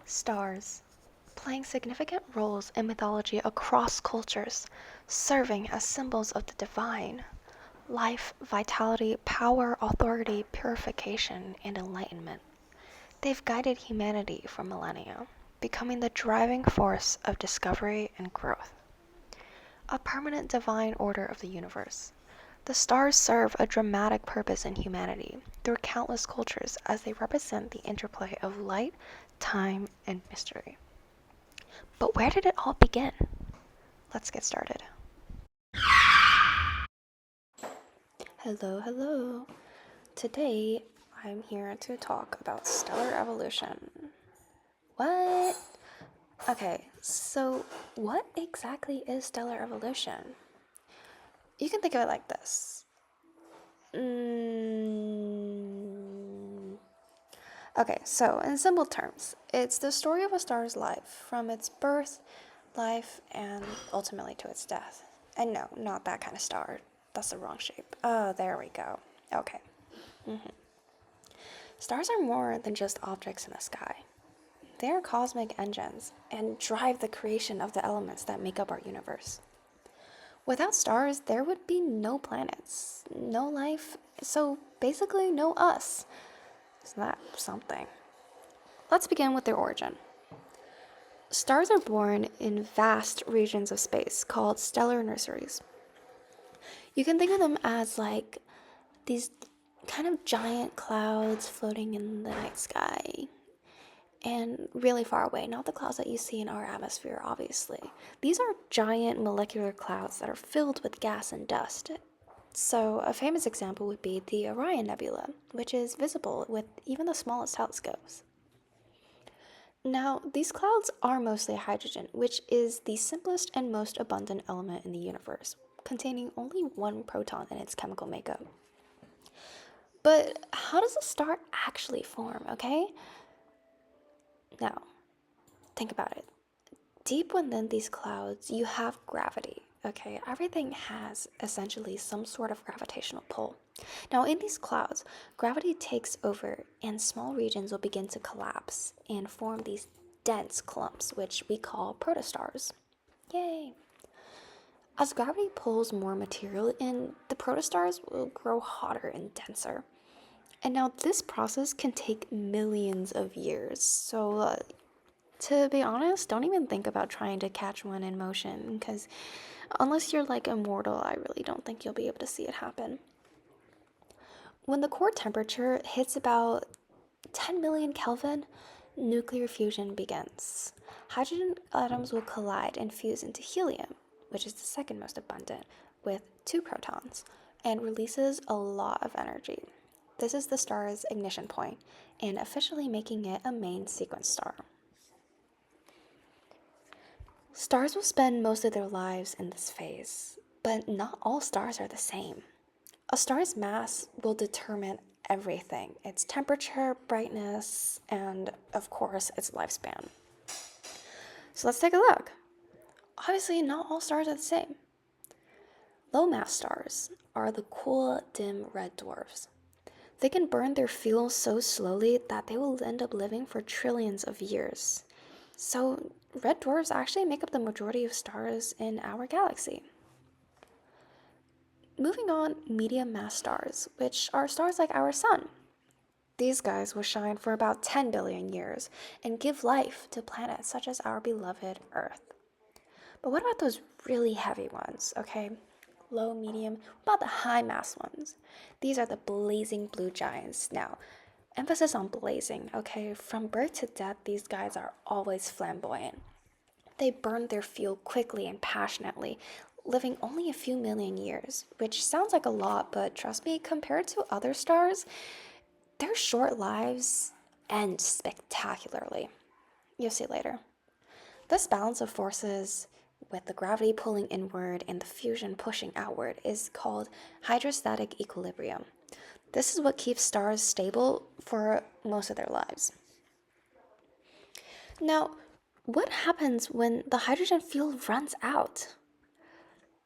Stars, playing significant roles in mythology across cultures, serving as symbols of the divine, life, vitality, power, authority, purification, and enlightenment. They've guided humanity for millennia, becoming the driving force of discovery and growth. A permanent divine order of the universe. The stars serve a dramatic purpose in humanity through countless cultures as they represent the interplay of light, time, and mystery. But where did it all begin? Let's get started. Hello, hello. Today I'm here to talk about stellar evolution. What? Okay, so what exactly is stellar evolution? You can think of it like this. Okay, so in simple terms, it's the story of a star's life from its birth, life, and ultimately to its death. And no, not that kind of star. That's the wrong shape. Oh, there we go. Okay. Stars are more than just objects in the sky. They are cosmic engines and drive the creation of the elements that make up our universe. Without stars, there would be no planets, no life, so basically no us. Isn't that something? Let's begin with their origin. Stars are born in vast regions of space called stellar nurseries. You can think of them as like these kind of giant clouds floating in the night sky and really far away, not the clouds that you see in our atmosphere, obviously. These are giant molecular clouds that are filled with gas and dust. So, a famous example would be the Orion Nebula, which is visible with even the smallest telescopes. Now, these clouds are mostly hydrogen, which is the simplest and most abundant element in the universe, containing only one proton in its chemical makeup. But how does a star actually form, okay? Now, think about it. Deep within these clouds, you have gravity, okay? Everything has essentially some sort of gravitational pull. Now, in these clouds, gravity takes over and small regions will begin to collapse and form these dense clumps, which we call protostars. Yay! As gravity pulls more material in, the protostars will grow hotter and denser. And now this process can take millions of years. So, to be honest, don't even think about trying to catch one in motion because unless you're like immortal, I really don't think you'll be able to see it happen. When the core temperature hits about 10 million Kelvin, nuclear fusion begins. Hydrogen atoms will collide and fuse into helium, which is the second most abundant, with 2 protons, and releases a lot of energy. This is the star's ignition point, and officially making it a main sequence star. Stars will spend most of their lives in this phase, but not all stars are the same. A star's mass will determine everything: its temperature, brightness, and of course, its lifespan. So let's take a look. Obviously, not all stars are the same. Low mass stars are the cool, dim red dwarfs. They can burn their fuel so slowly that they will end up living for trillions of years. So, red dwarfs actually make up the majority of stars in our galaxy. Moving on, medium mass stars, which are stars like our sun. These guys will shine for about 10 billion years and give life to planets such as our beloved Earth. But what about those really heavy ones, okay? Low, medium, what about the high mass ones? These are the blazing blue giants. Now, emphasis on blazing, okay? From birth to death, these guys are always flamboyant. They burn their fuel quickly and passionately, living only a few million years, which sounds like a lot, but trust me, compared to other stars, their short lives end spectacularly. You'll see later. This balance of forces, with the gravity pulling inward and the fusion pushing outward, is called hydrostatic equilibrium. This is what keeps stars stable for most of their lives. Now, what happens when the hydrogen fuel runs out?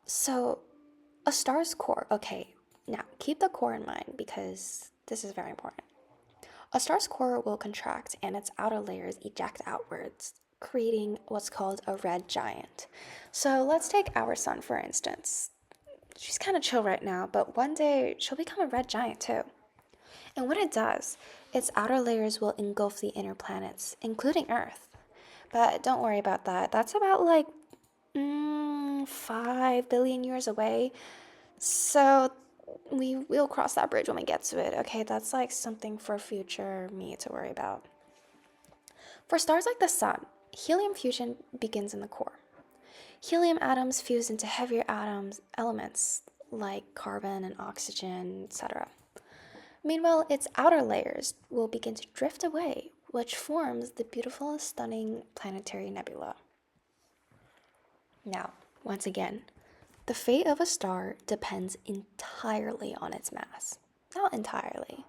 So, a star's core, okay, now keep the core in mind because this is very important. A star's core will contract and its outer layers eject outwards, creating what's called a red giant. So let's take our sun for instance. She's kind of chill right now, but one day she'll become a red giant too. And when it does, its outer layers will engulf the inner planets, including Earth. But don't worry about that. That's about like 5 billion years away. So we'll cross that bridge when we get to it. Okay, that's like something for future me to worry about. For stars like the sun, helium fusion begins in the core. Helium atoms fuse into heavier elements like carbon and oxygen, etc. Meanwhile, its outer layers will begin to drift away, which forms the beautiful, stunning planetary nebula. Now, once again, the fate of a star depends entirely on its mass. Not entirely,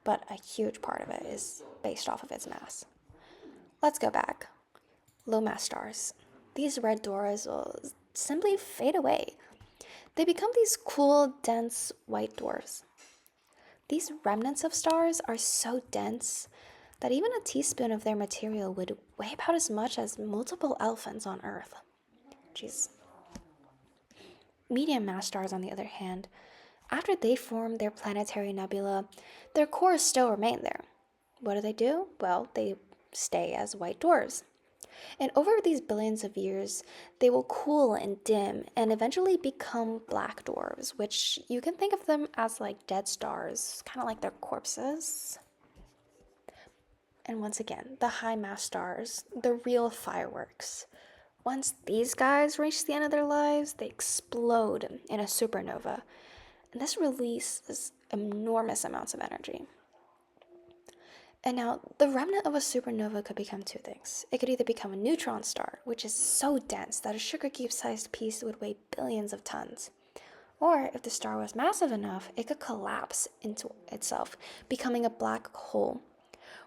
but a huge part of it is based off of its mass. Let's go back. Low mass stars. These red dwarfs will simply fade away. They become these cool, dense white dwarfs. These remnants of stars are so dense that even a teaspoon of their material would weigh about as much as multiple elephants on Earth. Jeez. Medium mass stars, on the other hand, after they form their planetary nebula, their cores still remain there. What do? Well, they stay as white dwarfs. And over these billions of years, they will cool and dim and eventually become black dwarfs, which you can think of them as like dead stars, kind of like their corpses. And once again, the high mass stars, the real fireworks. Once these guys reach the end of their lives, they explode in a supernova. And this releases enormous amounts of energy. And now, the remnant of a supernova could become two things. It could either become a neutron star, which is so dense that a sugar cube-sized piece would weigh billions of tons. Or, if the star was massive enough, it could collapse into itself, becoming a black hole,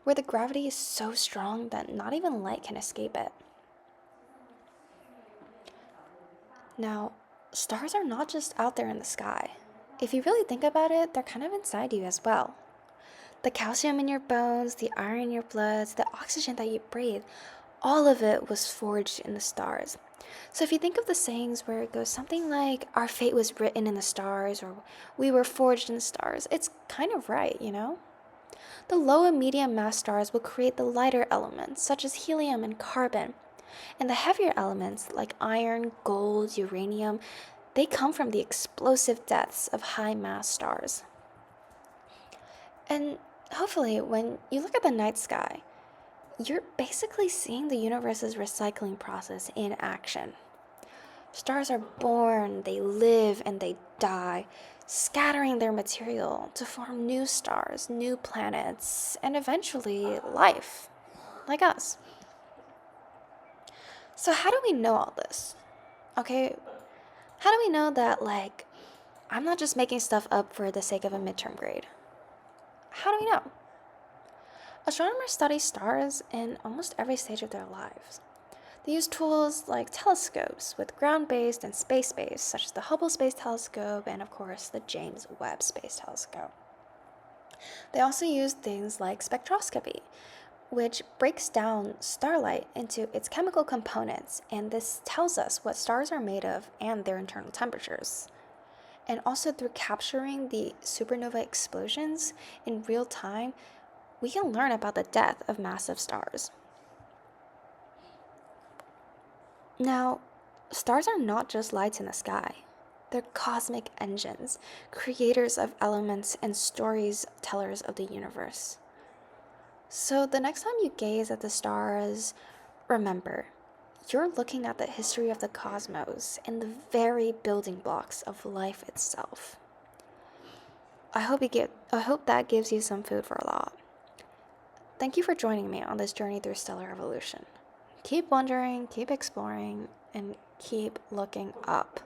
where the gravity is so strong that not even light can escape it. Now, stars are not just out there in the sky. If you really think about it, they're kind of inside you as well. The calcium in your bones, the iron in your blood, the oxygen that you breathe, all of it was forged in the stars. So if you think of the sayings where it goes something like, our fate was written in the stars, or we were forged in the stars, it's kind of right, you know? The low and medium mass stars will create the lighter elements, such as helium and carbon. And the heavier elements, like iron, gold, uranium, they come from the explosive deaths of high mass stars. And hopefully, when you look at the night sky, you're basically seeing the universe's recycling process in action. Stars are born, they live, and they die, scattering their material to form new stars, new planets, and eventually life, like us. So, how do we know all this? Okay, how do we know that, like, I'm not just making stuff up for the sake of a midterm grade? How do we know? Astronomers study stars in almost every stage of their lives. They use tools like telescopes with ground-based and space-based, such as the Hubble Space Telescope and, of course, the James Webb Space Telescope. They also use things like spectroscopy, which breaks down starlight into its chemical components, and this tells us what stars are made of and their internal temperatures. And also through capturing the supernova explosions in real time, we can learn about the death of massive stars. Now, stars are not just lights in the sky. They're cosmic engines, creators of elements and stories tellers of the universe. So the next time you gaze at the stars, remember, you're looking at the history of the cosmos and the very building blocks of life itself. I hope that gives you some food for thought. Thank you for joining me on this journey through stellar evolution. Keep wondering, keep exploring, and keep looking up.